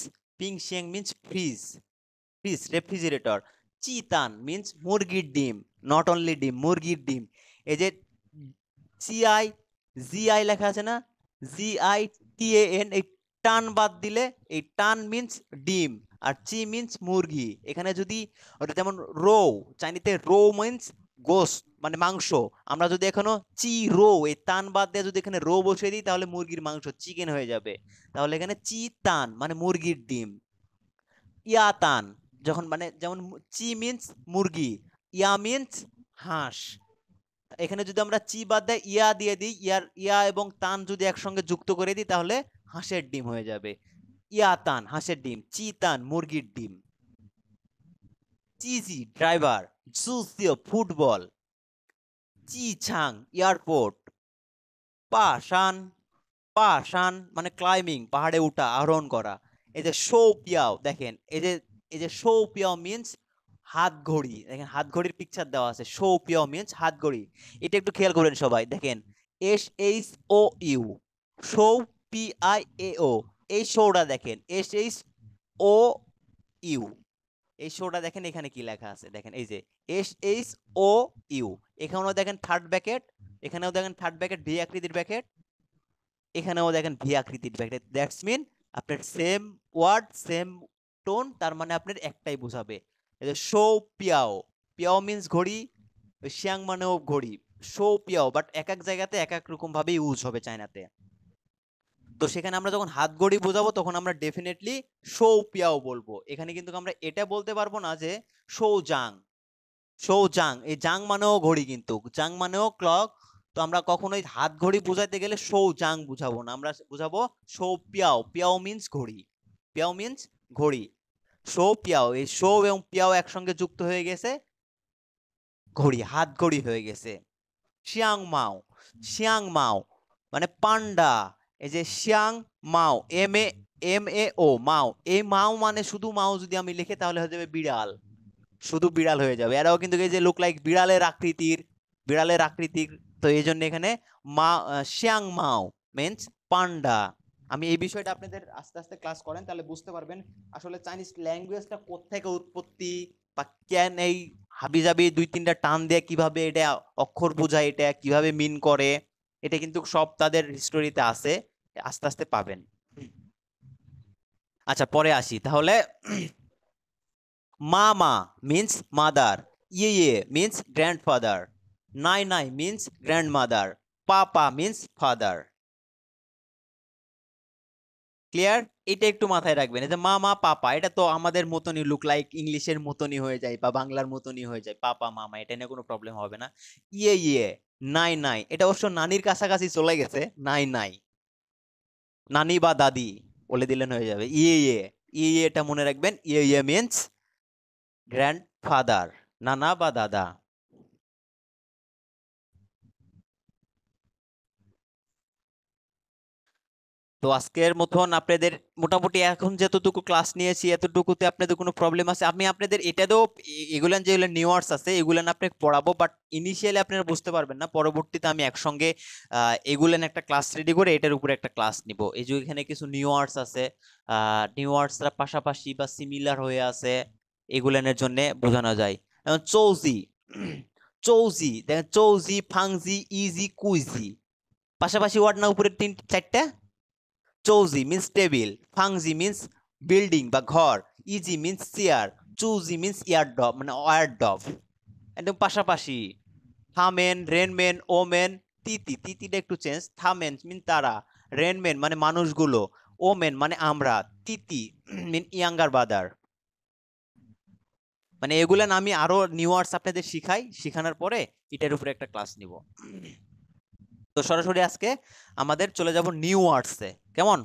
ফ্রিজ রেফ্রিজারেটর। চিতান মিন্স মুরগির ডিম, নট অনলি ডিম, মুরগির ডিম। এই যে জিআই লেখা আছে না, GITAN, এই টান বাদ দিলে এই টান মিন্স ডিম আর চি মিন্স মুরগি। এখানে যদি ওটা যেমন রো, চাইনিতে রো মিন্স গোস্ত মানে মাংস, আমরা যদি এখনো চি রো এই টান বাদ দিয়ে যদি এখানে রো বসিয়ে দিই তাহলে মুরগির মাংস চিকেন হয়ে যাবে। তাহলে এখানে চি তান মানে মুরগির ডিম। ইয়াতান যখন মানে যেমন চি মিন্স মুরগি, ইয়া মিন্স হাঁস। এখানে যদি আমরা চি বাদ দেয় ইয়া দিয়ে দিই, ইয়া এবং তান যদি একসঙ্গে যুক্ত করে দিই তাহলে হাঁসের ডিম হয়ে যাবে। ইয়াতান হাঁসের ডিম, চি তান মুরগির ডিম। চিজি ড্রাইভার, জুসিও ফুটবল, চিছাং এয়ারপোর্ট, পাশান মানে ক্লাইম্বিং পাহাড়ে উঠা আরোহণ করা। এই যে শো পিয়াও দেখেন, এই যে শো পিয়াও মিন্স হাত ঘড়ি। দেখেন হাত ঘড়ির পিকচার দেওয়া আছে, শো পিয়াও মিন্স হাত ঘড়ি। এটা একটু খেয়াল করেন সবাই, দেখেন SHOU শো PIAO, এই শোটা দেখেন SHOU, এই শোটা দেখেন এখানে কি লেখা আছে দেখেন, এই যে SHOU। এখানেও দেখেন থার্ড ব্র্যাকেট, এখানেও দেখেন থার্ড ব্র্যাকেট ভি আকৃতির ব্র্যাকেট, এখানেও দেখেন ভি আকৃতির ব্র্যাকেট। দ্যাটস মিন আপনার সেম ওয়ার্ড সেম টোন, তার মানে আপনার একটাই বোঝাবে। এই যে শো পিয়াও মিন্স ঘড়ি, শিয়াং মানেও ঘড়ি, শো পিয়াও, বাট এক এক জায়গাতে এক এক রকম ভাবে ইউজ হবে চায়নাতে। তো সেখানে আমরা যখন হাত ঘড়ি বোঝাবো তখন আমরা ডেফিনেটলি শো পিয়াও বলবো। এখানে কিন্তু আমরা এটা বলতে পারবো না যে শো জাং, এই জাং মানেও ঘড়ি, কিন্তু জাং মানেও ক্লক। তো আমরা কখনোই হাত ঘড়ি বোঝাতে গেলে শো জাং বুঝাবো না, আমরা বুঝাবো শো পিয়াও মিন্স ঘড়ি, পিয়াও মিন্স ঘড়ি। শো পিয়াও, এই শো এবং পিয়াও একসঙ্গে যুক্ত হয়ে গেছে, ঘড়ি হাত ঘড়ি হয়ে গেছে। শিয়াং মাও মানে পান্ডা। এই যে শিয়াং মাও MAO মাও, এই মাও মানে শুধু মাও যদি আমি লিখে তাহলে হয়ে যাবে বিড়াল, শুধু বিড়াল হয়ে যাবে। এরাও কিন্তু এই যে লুক লাইক বিড়ালের আকৃতির, তো এই জন্য এখানে শিয়াং মাও মিন্স পান্ডা। আমি এই বিষয়টা আপনাদের আস্তে আস্তে ক্লাস করেন তাহলে বুঝতে পারবেন আসলে চাইনিজ ল্যাঙ্গুয়েজটা কোত্থেকে উৎপত্তি, বা কেন এই হাবিজাবি দুই তিনটা টান দিয়ে কিভাবে এটা অক্ষর বোঝায়, এটা কিভাবে মিন করে, এটা কিন্তু সব তাদের হিস্টোরিতে আছে, আস্তে আস্তে পাবেন। আচ্ছা পরে আসি তাহলে। মামা means mother, ইয়ে means grandfather, নাই means grandmother, পাপা means father. ক্লিয়ার? এটা একটু মাথায় রাখবেন, এই যে মামা পাপা এটা তো আমাদের মতনই লুক লাইক ইংলিশের মতনই হয়ে যায় বা বাংলার মতনই হয়ে যায়, পাপা মামা, এটা নিয়ে কোনো প্রবলেম হবে না। ইয়ে নাই এটা অবশ্য নানির কাছাকাছি চলে গেছে, নাই নানি বা দাদি বলে দিলেন হয়ে যাবে। ইয়ে এটা মনে রাখবেন, ইয়ে মিন্স গ্র্যান্ডফাদার, নানা বা দাদা। তো আজকের মতন আপনাদের মোটামুটি এখন যতটুকু ক্লাস নিয়েছি এতটুকুতে আপনাদের কোনো প্রবলেম আছে? আমি আপনাদের এটাতেও এগুলান যেগুলো নিউয়ার্স আছে এগুলান আপনাকে পড়াবো, বাট ইনিশিয়ালি আপনারা বুঝতে পারবেন না, পরবর্তীতে আমি একসঙ্গে এগুলান একটা ক্লাস রেডি করে এটার উপরে একটা ক্লাস নিব। এই যে এখানে কিছু নিউয়ার্স আছে, নিউয়ার্সরা পাশাপাশি বা সিমিলার হয়ে আছে, এগুলানের জন্য বোঝানো যায়। যেমন চৌজি দেখেন, চৌজি, ফাংজি, ইজি, কুইজি, পাশাপাশি ওয়ার্ড না উপরে চারটা। চৌজি মিন্স টেবিল, ফাংজি মিন্স বিল্ডিং বা ঘর, ইজি মিন্স চেয়ার, চুজি মিন্স ইয়ারডব মানে ওয়ারডব, একদম পাশাপাশি। হামেন, রেনমেন, ওমেন, তিতি, তিতিটা একটু চেঞ্জ। থামেন মিন তারা, রেনমেন মানে মানুষগুলো, ওমেন মানে আমরা, তিতি মিন ইয়াঙ্গার বাদার। মানে এগুলা না আমি আরো নিউ ওয়ার্ডস আপনাদের শিখাই, শিখানোর পরে এটার উপরে একটা ক্লাস নিব। তো সরাসরি আজকে আমাদের চলে যাব নিউ ওয়ার্ডসে, কেমন?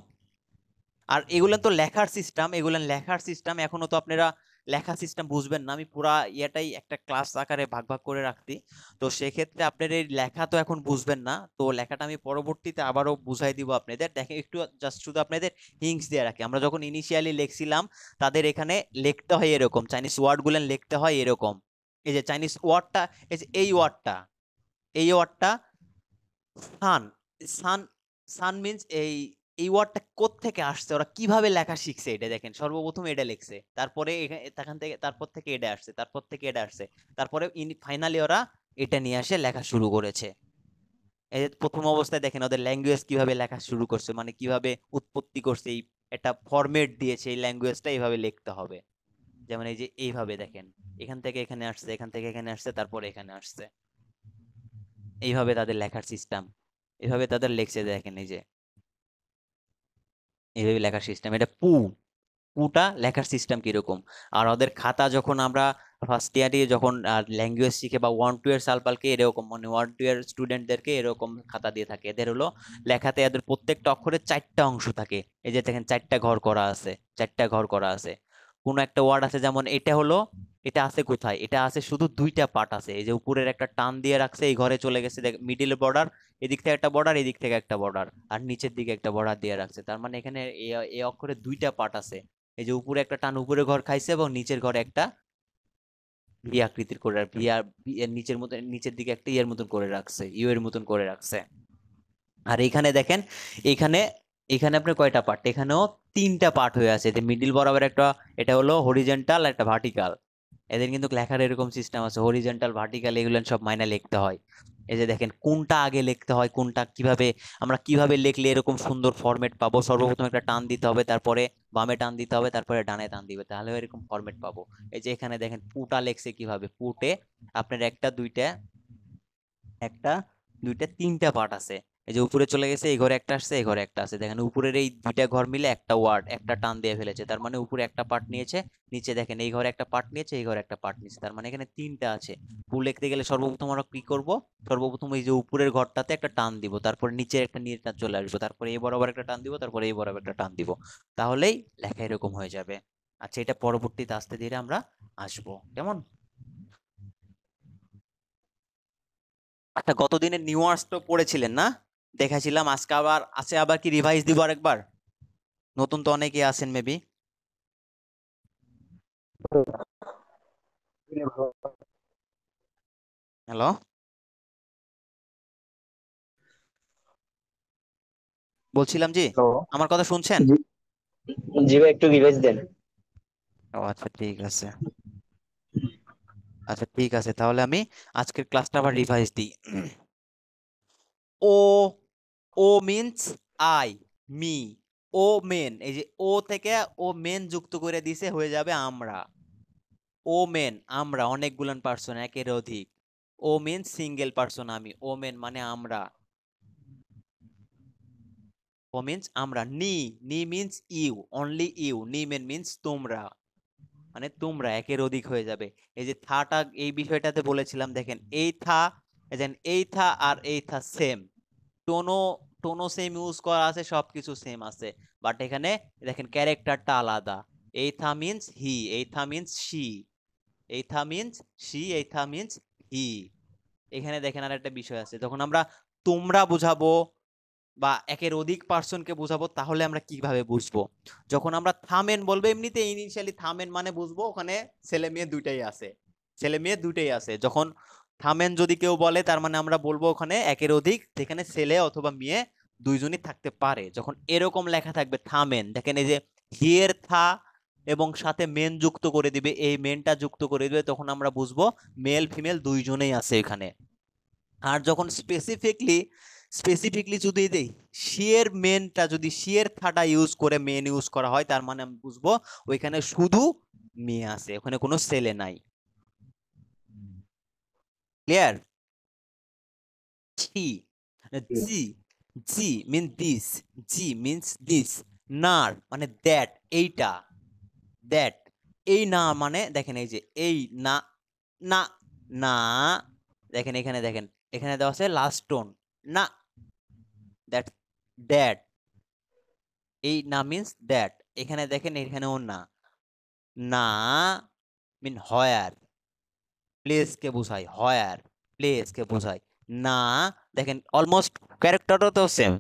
আর এগুলো তো লেখার সিস্টেম, এগুলো লেখার সিস্টেম, এখনো তো আপনারা লেখা সিস্টেম বুঝবেন না, আমি পুরা ইয়েটাই একটা ক্লাস আকারে ভাগ ভাগ করে রাখছি। তো সেক্ষেত্রে আপনার এই লেখা তো এখন বুঝবেন না, তো লেখাটা আমি পরবর্তীতে আবারও বুঝাই দিব আপনাদের। দেখেন একটু জাস্ট শুধু আপনাদের হিংস দিয়ে রাখি, আমরা যখন ইনিশিয়ালি লিখছিলাম তাদের এখানে লিখতে হয় এরকম, চাইনিজ ওয়ার্ডগুলো লিখতে হয় এরকম। এই যে চাইনিজ ওয়ার্ডটা, এই যে এই ওয়ার্ডটা, এই ওয়ার্ডটা সান, সান, সান মিন্স এই ওয়ার্ডটা কোত্থেকে আসছে, ওরা কিভাবে লেখা শিখছে এটা দেখেন। সর্বপ্রথম এটা লিখছে, তারপরে এখান থেকে, তারপর থেকে এটা আসছে, তারপর থেকে এটা আসছে, তারপরে ফাইনালি ওরা এটা নিয়ে আসে লেখা শুরু করেছে। এই যে প্রথম অবস্থায় দেখেন ওদের ল্যাঙ্গুয়েজ কিভাবে লেখা শুরু করছে, মানে কিভাবে উৎপত্তি করছে, এই একটা ফরম্যাট দিয়েছে, এই ল্যাঙ্গুয়েজটা এইভাবে লিখতে হবে। যেমন এই যে এইভাবে দেখেন, এখান থেকে এখানে আসছে, এখান থেকে এখানে আসছে, তারপরে এখানে আসছে, এইভাবে তাদের লেখার সিস্টেম, এইভাবে তাদের লেখছে। দেখেন এই যে এইভাবে লেখার সিস্টেম, এটা পুটা লেখার সিস্টেম কিরকম। আর ওদের খাতা যখন আমরা ফার্স্ট ইয়ারে যখন ল্যাঙ্গুয়েজ শিখে বা 1 2 এর সালপালকে এরকম, মানে 1 2 এর স্টুডেন্টদেরকে এরকম খাতা দিয়ে থাকে। এদের হলো লেখাতে এদের প্রত্যেকটা অক্ষরে 4টা অংশ থাকে। এই যে দেখেন 4টা ঘর করা আছে, 4টা ঘর করা আছে। কোনো একটা ওয়ার্ড আছে, যেমন এটা হলো, এটা আছে কোথায়, এটা আছে শুধু 2টা পার্ট আছে। এই যে উপরের একটা টান দিয়ে রাখছে, এই ঘরে চলে গেছে, দেখ মিডিল বর্ডার, এদিক থেকে একটা বর্ডার, এদিক থেকে একটা বর্ডার, আর নিচের দিকে একটা বর্ডার দিয়ে রাখছে। তার মানে এখানে এই অক্ষরে 2টা পার্ট আছে। এই যে উপরে একটা টান উপরে ঘর খাইছে এবং নিচের ঘরে একটা ভি আকৃতির করে, এর নিচের মতো, নিচের দিকে একটা ইয়ের মতন করে রাখছে, ইউ এর মতন করে রাখছে। আর এখানে দেখেন, এখানে এখানে আপনার কয়টা পার্ট, এখানেও 3টা পার্ট হয়ে আছে। যে মিডিল বরাবর একটা, এটা হলো হরিজন্টাল আর একটা ভার্টিক্যাল। এদের কিন্তু লেখার এরকম সিস্টেম আছে, হরিজন্টাল ভার্টিক্যাল এগুলো সব মাইনা লিখতে হয়। এই যে দেখেন কোনটা আগে লিখতে হয়, কোনটা কিভাবে, আমরা কিভাবে লিখলে এরকম সুন্দর ফরম্যাট পাবো। সর্বপ্রথম একটা টান দিতে হবে, তারপরে বামে টান দিতে হবে, তারপরে ডানে টান দিবে, তাহলে এরকম ফরম্যাট পাবো। এই যে এখানে দেখেন পুটা লেখছে কিভাবে, পুটে আপনার একটা দুইটা, একটা দুইটা 3টা পার্ট আছে। এই যে উপরে চলে গেছে, এই ঘরে একটা আসছে, এই ঘরে একটা আছে। দেখেন উপরের এই 2টা ঘর মিলে একটা ওয়ার্ড, একটা টান দিয়ে ফেলেছে, তার মানে উপরে একটা পার্ট নিয়েছে, নিচে দেখেন এই ঘরে একটা পার্ট নিয়েছে, এই ঘরে একটা পার্ট নিয়েছে, তার মানে এখানে 3টা আছে। পুল লিখতে গেলে সর্বপ্রথম আমরা কি করব, সর্বপ্রথম এই যে উপরের ঘরটাতে একটা টান দিব, তারপর নিচের একটা নিয়ে টান চলে আসবো, তারপরে এই বরাবর একটা টান দিব, তারপরে এই বরাবর একটা টান দিব, তাহলেই লেখা এরকম হয়ে যাবে। আচ্ছা, এটা পরবর্তীতে আস্তে ধীরে আমরা আসবো, কেমন? আচ্ছা, গতদিনের নিউয়ার্স তো পড়েছিলেন না, দেখাছিলাম। আজকে আবার আছে, আবার কি রিভাইজ দিব আরেকবার? নতুন তো অনেকেই আছেন মেবি। হ্যালো, বলছিলাম জি, হ্যালো। আমার কথা শুনছেন? জি জি ভাই, একটু রিভাইজ দেন। ও আচ্ছা, ঠিক আছে। আচ্ছা ঠিক আছে, তাহলে আমি আজকের ক্লাসটা আবার রিভাইজ দিই। ও, ও মিন্স আই, মি। ও মেন, এই যে ও থেকে ও মেন যুক্ত করে দিছে, হয়ে যাবে আমরা। ও মেন আমরা, অনেকগুলান পার্সন, একের অধিক। ও মিন্স সিঙ্গেল পার্সন আমি, ও মেন মানে আমরা, ও মিন্স আমরা। নি, নি মিন্স ইউ, অনলি ইউ। নি মেন মিন্স তোমরা, মানে তোমরা, একের অধিক হয়ে যাবে। এই যে থাটা, এই বিষয়টাতে বলেছিলাম, দেখেন এই থা, এই থা আর এই থা সেম, টোনো, টোনো সেম ইউজ করা আছে, সবকিছু সেম আছে, বাট এখানে দেখেন ক্যারেক্টারটা আলাদা। এই থা মিন্স হি, এই থা মিন্স শি, এই থা মিন্স শি, এই থা মিন্স হি। এখানে দেখেন আর একটা বিষয় আছে, যখন আমরা তোমরা বুঝাবো বা একের অধিক পার্সনকে বুঝাবো, তাহলে আমরা কিভাবে বুঝবো? যখন আমরা থামেন বলবো, এমনিতে ইনিশিয়ালি থামেন মানে বুঝবো ওখানে ছেলে মেয়ে দুইটাই আছে, ছেলে মেয়ে দুইটাই আছে। যখন থামেন যদি কেউ বলে, তার মানে আমরা বলবো ওখানে একের অধিক, যেখানে ছেলে অথবা মেয়ে দুইজনই থাকতে পারে। যখন এরকম লেখা থাকবে থামেন, দেখেন এই যে হিয়ের থা এবং সাথে মেন যুক্ত করে দিবে, এই মেনটা যুক্ত করে দিবে, তখন আমরা বুঝবো মেল ফিমেল দুইজনেই আছে এখানে। আর যখন স্পেসিফিকলি যদি দেই শিয়ের মেনটা, যদি শিয়ের থাটা ইউজ করে মেন ইউজ করা হয়, তার মানে আমি বুঝবো ওইখানে শুধু মেয়ে আছে, ওখানে কোনো ছেলে নাই। ক্লিয়ার? ছি, জি জি মিন দিস, জি মিনস দিস, নার মানে দ্যাট, এইটা, দ্যাট, এই না মানে দেখেন এই যে এই না, না, না, দেখেন এখানে দেখেন, এখানে দেওয়া আছে লাস্ট টোন, না, দ্যাট, দ্যাট, এই না মিনস দ্যাট, এখানে দেখেন এখানেও না, না মিন হয়ার, প্লেস কে বোঝায়, হয়ার প্লেস কে বোঝায়, না, দেখেন অলমোস্ট ক্যারেক্টারও তো সেম,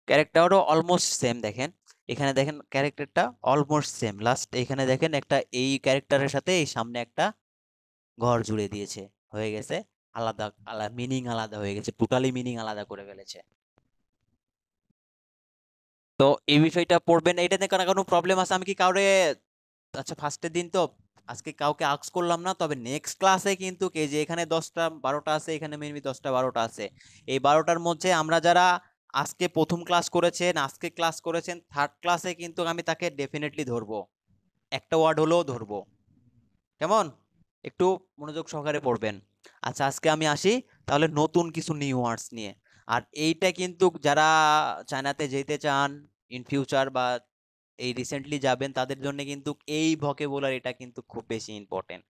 ক্যারেক্টারও অলমোস্ট সেম, দেখেন এখানে দেখেন ক্যারেক্টারটা অলমোস্ট সেম, লাস্ট এখানে দেখেন একটা এই ক্যারেক্টারের সাথে এই সামনে একটা ঘর জুড়ে দিয়েছে, হয়ে গেছে আলাদা, আলাদা মিনিং, আলাদা হয়ে গেছে, টোটালি মিনিং আলাদা করে ফেলেছে। তো এই বিষয়টা পড়বেন, এটা নিয়ে কোনো প্রবলেম আছে? আমি কি কাউরে, আচ্ছা ফার্স্টের দিন তো আজকে কাউকে আস্ক করলাম না, তবে নেক্সট ক্লাসে কিন্তু এই যে এখানে 10টা 12টা আছে, এখানে মেনলি 10টা 12টা আছে, এই 12টার মধ্যে আমরা যারা আজকে প্রথম ক্লাস করেছেন, আজকে ক্লাস করেছেন, থার্ড ক্লাসে কিন্তু আমি তাকে ডেফিনেটলি ধরবো, একটা ওয়ার্ড হলেও ধরবো, কেমন? একটু মনোযোগ সহকারে পড়বেন। আচ্ছা আজকে আমি আসি তাহলে নতুন কিছু নিউ ওয়ার্ডস নিয়ে। আর এইটা কিন্তু যারা চায়নাতে যেতে চান ইন ফিউচার বা এই রিসেন্টলি যাবেন তাদের জন্য কিন্তু এই ভোকাবুলারিটা কিন্তু খুব বেশি ইম্পর্টেন্ট,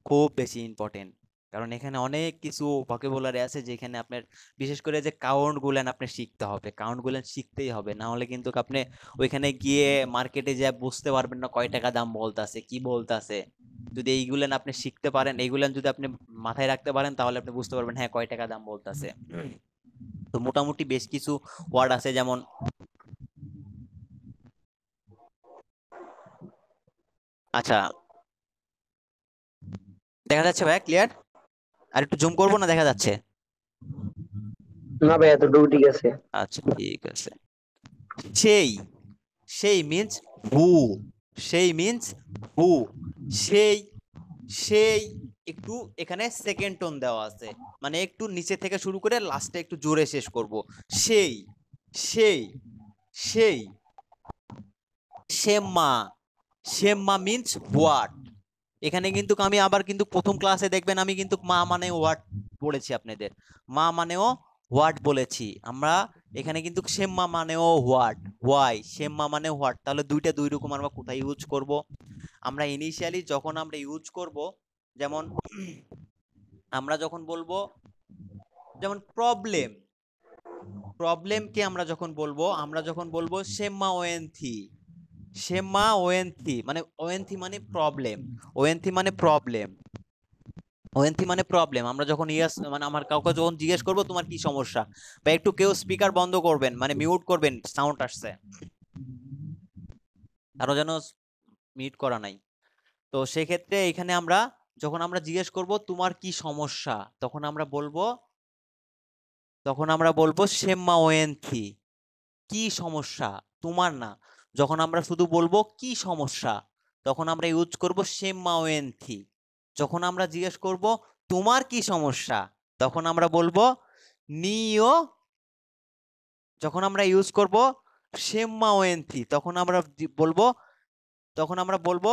খুব বেশি ইম্পর্টেন্ট। কারণ এখানে অনেক কিছু ভোকাবুলারি আছে যেখানে আপনার বিশেষ করে যে কাউন্ট গুলেন আপনি শিখতে হবে, কাউন্ট গুলেন শিখতেই হবে, না হলে কিন্তু আপনি ওইখানে গিয়ে মার্কেটে যা বুঝতে পারবেন না কয় টাকা দাম বলতাছে, কি বলতাছে। যদি এইগুলেন আপনি শিখতে পারেন, এইগুলেন যদি আপনি মাথায় রাখতে পারেন তাহলে আপনি বুঝতে পারবেন হ্যাঁ কয় টাকা দাম বলতাছে। তো মোটামুটি বেশ কিছু ওয়ার্ড আছে, যেমন আচ্ছা দেখা যাচ্ছে ভাই ক্লিয়ার? আর একটু জুম করবো না, দেখা যাচ্ছে? না ভাই, এতটুকু ঠিক আছে। আচ্ছা ঠিক আছে। সেই, সেই মিন্স হু, সেই মিন্স হু, সেই, সেই একটু এখানে সেকেন্ড টোন দেওয়া আছে, মানে একটু নিচে থেকে শুরু করে লাস্টে একটু জোরে শেষ করব, সেই, সেই, সেই, শেম্মা, শেম্মা মিন্স হোয়াট, এখানে কিন্তু আমি আবার কিন্তু প্রথম ক্লাসে দেখবেন আমি কিন্তু মা মানে হোয়াট বলেছি আপনাদের, মা মানেও হোয়াট বলেছি আমরা, এখানে কিন্তু শেম্মা মানেও হোয়াট, হোয়াই, শেম্মা মানে হোয়াট, তাহলে দুইটা দুই রকম আমরা কোথায় ইউজ করব? আমরা ইনিশিয়ালি যখন আমরা ইউজ করব, যেমন আমরা যখন বলবো, যেমন প্রবলেম, প্রবলেমকে আমরা যখন বলবো শেম্মা ওয়েন্থি, শেম্মা ওয়েন্থি মানে ওয়েন্থি মানে প্রবলেম, ওয়েন্থি মানে প্রবলেম, ওয়েন্থি মানে প্রবলেম, আমরা যখন ইয়েস মানে আমার কাউকে যখন জিজ্ঞেস করবো তোমার কি সমস্যা, বা একটু কেউ স্পিকার বন্ধ করবেন মানে মিউট করবেন, সাউন্ড আসছে, আরো যেন মিউট করা নাই। তো সেক্ষেত্রে এখানে আমরা যখন আমরা জিজ্ঞেস করব তোমার কি সমস্যা, তখন আমরা বলবো, তখন আমরা বলবো শেম্মা ওয়েন্থি, কি সমস্যা, তোমার না, যখন আমরা শুধু বলবো কি সমস্যা তখন আমরা ইউজ করব শেম্মা ওয়েন্থি, যখন আমরা জিজ্ঞেস করব তোমার কি সমস্যা তখন আমরা বলবো নিও, যখন আমরা ইউজ করব শেম্মা ওয়েন্থি তখন আমরা বলবো, তখন আমরা বলবো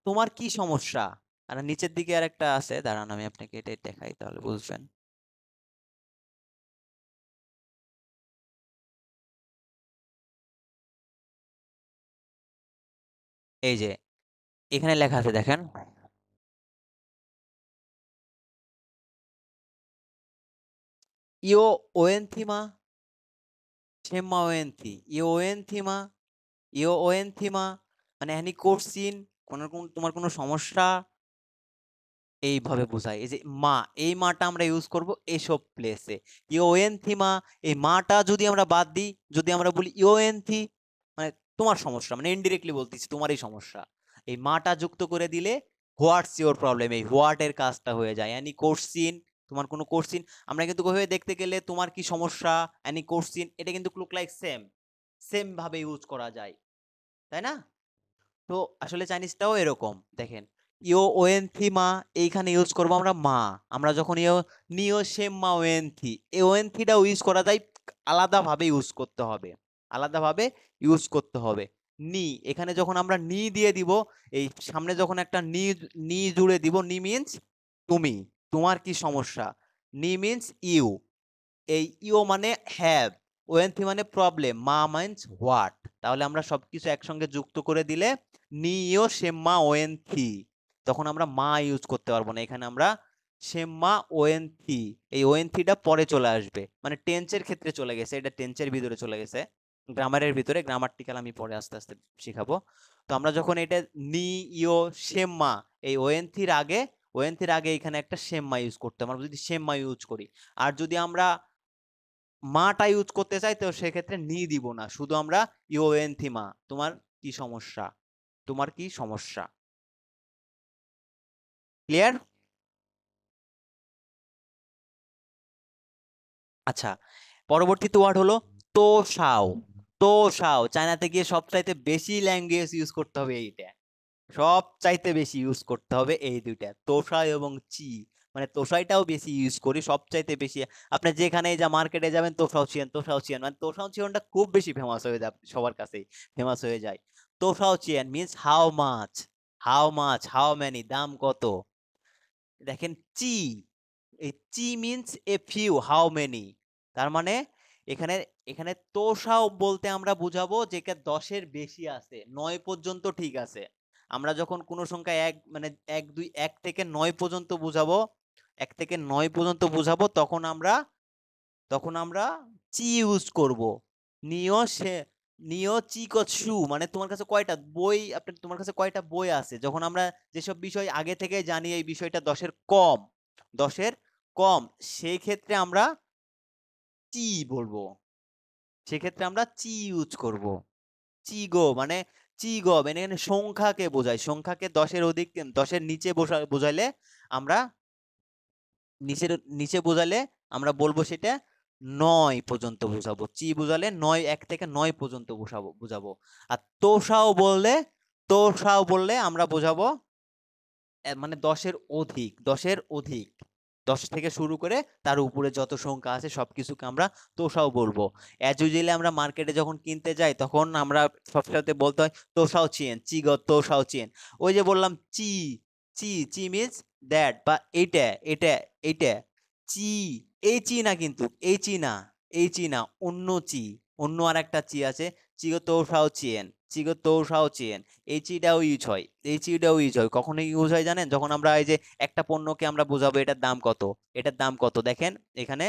তোমার কি সমস্যা। আর নিচের দিকে আরেকটা আছে, দাঁড়ান আমি আপনাকে এটা দেখাই তাহলে বুঝবেন। এই যে এখানে লেখা আছে দেখেন, ইও ওয়েন্থিমা, শেম্মা ওয়েন্থি, ইও ওয়েন্থিমা, ইও ওয়েন্থিমা, মানে হ্যানি কোর্সিন, তোমার কোনো সমস্যা, এইভাবে বোঝায়। এই যে মা, এই মাটা আমরা ইউজ করব এসব প্লেসে, ইও ওয়েন্থিমা, এই মাটা যদি আমরা বাদ দিই, যদি আমরা বলি ইও ওয়েন্থি মানে তোমার সমস্যা, মানে ইনডিরেক্টলি বলতেছি তোমারই সমস্যা, এই মাটা যুক্ত করে দিলে হোয়াটস ইওর প্রবলেম, এই হোয়াট এর কাজটা হয়ে যায়। অ্যানি কোর্সিন, তোমার কোনো কোর্সিন, আমরা কিন্তু ওইভাবে দেখতে গেলে তোমার কি সমস্যা, অ্যানি কোর্সিন, এটা কিন্তু লুক লাইক সেম, সেম ভাবে ইউজ করা যায়, তাই না? তো আসলে চাইনিজটাও এরকম দেখেন, ইও ওয়েন্থিমা এইখানে ইউজ করবো আমরা মা, আমরা যখন ইও নিও শেম্মা ওয়েন্থি, এই ওয়েন্থিটাও ইউজ করা যায়, আলাদাভাবে ইউজ করতে হবে, আলাদাভাবে ইউজ করতে হবে। নি, এখানে যখন আমরা নি দিয়ে দিব, এই সামনে যখন একটা নি নি জুড়ে দিব, নি মিন্স তুমি, তোমার কি সমস্যা, নি মিন্স ইউ, এই ইউ মানে হ্যাভ, ওয়েন্থি মানে প্রবলেম, মা মিন্স হোয়াট। তাহলে আমরা সবকিছু একসঙ্গে যুক্ত করে দিলে নিও সেম্মা ওয়েন্থি, তখন আমরা মা ইউজ করতে পারবো না, এখানে আমরা সেম্মা ওয়েন্থি, এই ওয়েন্থিটা পরে চলে আসবে, মানে টেন্সের ক্ষেত্রে চলে গেছে, এটা টেন্সের ভিতরে চলে গেছে, গ্রামারের ভিতরে, গ্রামাটিক্যাল আমি পরে আস্তে আস্তে শিখাবো। তো আমরা যখন এটা নি ইও সেম্মা, এই ওয়েন্থির আগে এখানে একটা সেম্মা ইউজ করতে, আমরা যদি সেম্মা ইউজ করি, আর যদি আমরা মাটা ইউজ করতে চাই তো সেক্ষেত্রে নি দিব না, শুধু আমরা ইওএনথি মা, তোমার কি সমস্যা, তোমার কি সমস্যা, ক্লিয়ার? আচ্ছা, পরবর্তীতে ওয়ার্ড হলো তোশাও। তোশাও চায়নাতে গিয়ে সবচাইতে বেশি ল্যাঙ্গুয়েজ ইউজ করতে হবে এইটা, সব চাইতে বেশি ইউজ করতে হবে এই দুইটা, তোষাই এবং চি, মানে তোষাইটাও বেশি ইউজ করি সব চাইতে বেশি। আপনি যেখানে যা মার্কেটে যাবেন তোষাও চিয়ান, মানে তোষাও চিয়ানটা খুব বেশি ফেমাস হয়ে যায়, সবার কাছেই ফেমাস হয়ে যায়। তোষাও চিয়ান means how much, how many, দাম কত। দেখেন চি, এই চি means a few, how many, তার মানে এখানে এখানে তোষাও বলতে আমরা বুঝাবো যেটা 10-এর বেশি আছে, 9 পর্যন্ত ঠিক আছে। আমরা যখন কোনো সংখ্যা মানে 1 2 1 থেকে 9 পর্যন্ত বুঝাবো, 1 থেকে 9 পর্যন্ত বুঝাবো, তখন আমরা চি ইউজ করব। নিও সে নিও চিকৎসু মানে তোমার কাছে কয়টা বই, তোমার কাছে কয়টা বই আছে, যখন আমরা যেসব বিষয় আগে থেকে জানি এই বিষয়টা 10-এর কম, 10-এর কম, সেই ক্ষেত্রে আমরা চি বলবো, সেক্ষেত্রে আমরা চি ইউজ করব। চিগো মানে চিগো মানে এখানে সংখ্যাকে বোঝায়, সংখ্যাকে 10-এর অধিক 10-এর নিচে বোঝাইলে আমরা নিচে বোঝালে আমরা বলবো সেটা 9 পর্যন্ত বুঝাবো, চি বুঝালে 9, 1 থেকে 9 পর্যন্ত বুঝাবো। আর তোষাও বললে আমরা বোঝাবো মানে 10-এর অধিক, 10-এর অধিক, 10 থেকে শুরু করে তার উপরে যত সংখ্যা আছে সবকিছুকে আমরা তোষাও বলবো। অ্যাজ ইউজুয়ালি আমরা মার্কেটে যখন কিনতে যাই তখন আমরা সবসাথে বলতে হয় তোষাও চিয়েন, চিগ তোষাও চিয়েন। ওই যে বললাম চি, চি মিন্স দ্যাট বা এইটা চি, এই চি না, কিন্তু এই চি না, অন্য চি, অন্য আর একটা চি আছে, চিগো তোষাও চিয়েন, চিগো তোষাও চিয়েন, এই চিটাও ইউজ হয়, কখনো ইউজ হয় জানেন, যখন আমরা এই যে একটা পণ্যকে আমরা বোঝাবো এটার দাম কত, দেখেন এখানে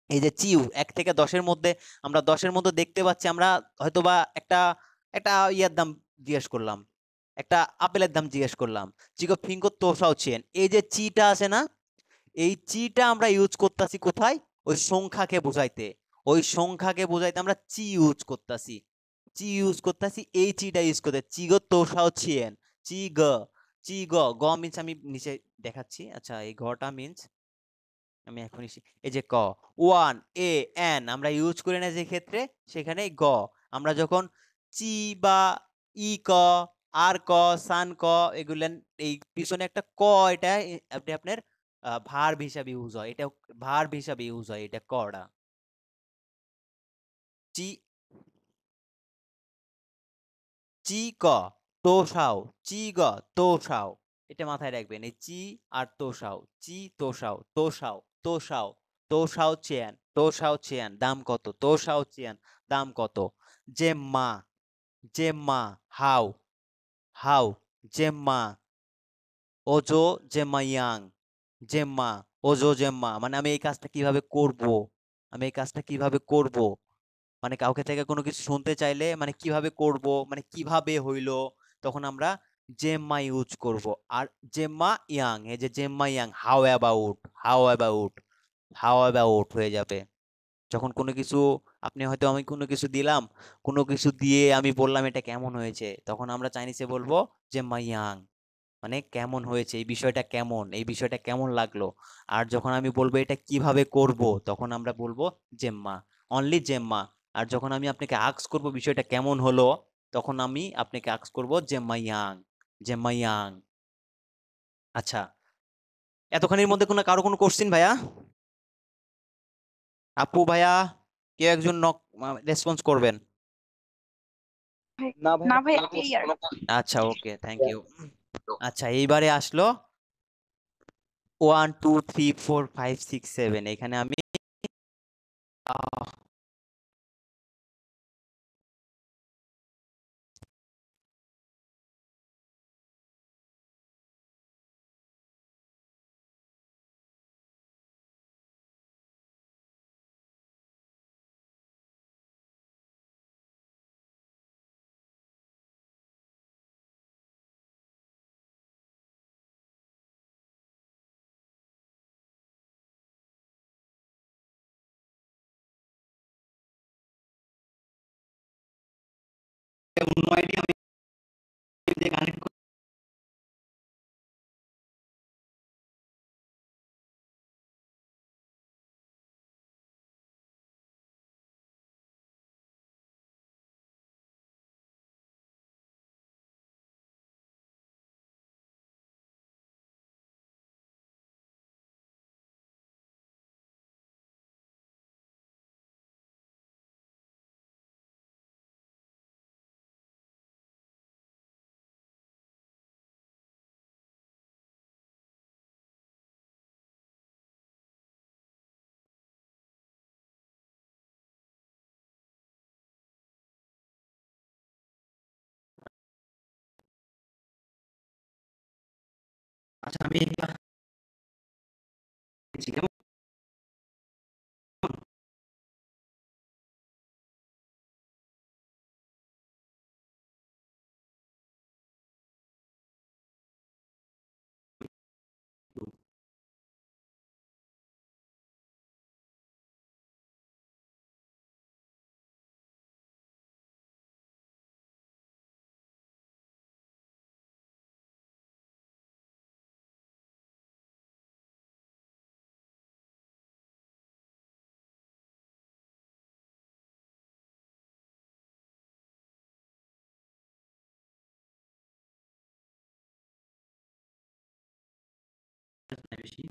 এই যে চিউ 1 থেকে 10-এর মধ্যে, আমরা 10-এর মধ্যে দেখতে পাচ্ছি, আমরা হয়তোবা একটা একটা ইয়ার দাম জিজ্ঞেস করলাম, একটা আপেলের দাম জিজ্ঞেস করলাম, চিকো ফিঙ্কো তোষাও চেন, এই যে চিটা আছে না, এই চিটা আমরা ইউজ করতেছি কোথায়, ওই সংখ্যাকে বোঝাইতে, আমরা চি ইউজ করতেছি, এই চিটা ইউজ করতে, চিগো তোষাও চিয়েন, চিগ, গ মিন্স আমি নিচে দেখাচ্ছি, আচ্ছা এই গটা মিন্স আমি এখনই এই যে ক, ওয়ান এ এন আমরা ইউজ করি না যে ক্ষেত্রে, সেখানে গ, আমরা যখন চি বা ই ক, আর ক, সান ক, এগুলো এই পিছনে একটা ক, এটা আপনার ভার্ব হিসাবে ইউজ হয়, এটা ভার্ব হিসাবে ইউজ হয়, এটা কটা চি, চি ক তোষাও, তোষাও, এটা মাথায় রাখবেন, এই চি আর তোষাও, তোষাও চেয়ান দাম কত, দাম কত, জেম্মা হাউ, জেম্মা ওজো জেম্মায়াং, ওজো জেম্মা মানে আমি এই কাজটা কিভাবে করব, মানে কাউকে থেকে কোনো কিছু শুনতে চাইলে মানে কিভাবে করব, মানে কিভাবে হইলো, তখন আমরা জেম্মা ইউজ করব। আর জেম্মা ইয়াং, এই যে জেম্মা ইয়াং, হাউ অ্যাবাউট হয়ে যাবে যখন কোনো কিছু, আমি কোনো কিছু দিলাম, কোনো কিছু দিয়ে আমি বললাম এটা কেমন হয়েছে, তখন আমরা চাইনিজে বলবো জেম্মা ইয়াং, মানে কেমন হয়েছে, এই বিষয়টা কেমন লাগলো। আর যখন আমি বলবো এটা কিভাবে করব, তখন আমরা বলবো জেম্মা, অনলি জেম্মা। আর যখন আমি আপনাকে আস্ক করব বিষয়টা কেমন হলো, তখন আমি আপনাকে আস্ক করব জেম্মা ইয়াং। আচ্ছা, এতখানির মধ্যে কারো কোনো কোশ্চিন ভাইয়া, আপু ভাইয়া, কেউ একজন রেসপন্স করবেন? না ভাই একই ইয়ার। আচ্ছা ওকে, থ্যাংক ইউ। আচ্ছা এইবারে আসলো 1 2 3 4 5 6 7, এখানে আমি আহ, অন্য আইডি আমি কানেক্ট আচ্ছা আমি কেমন বেশি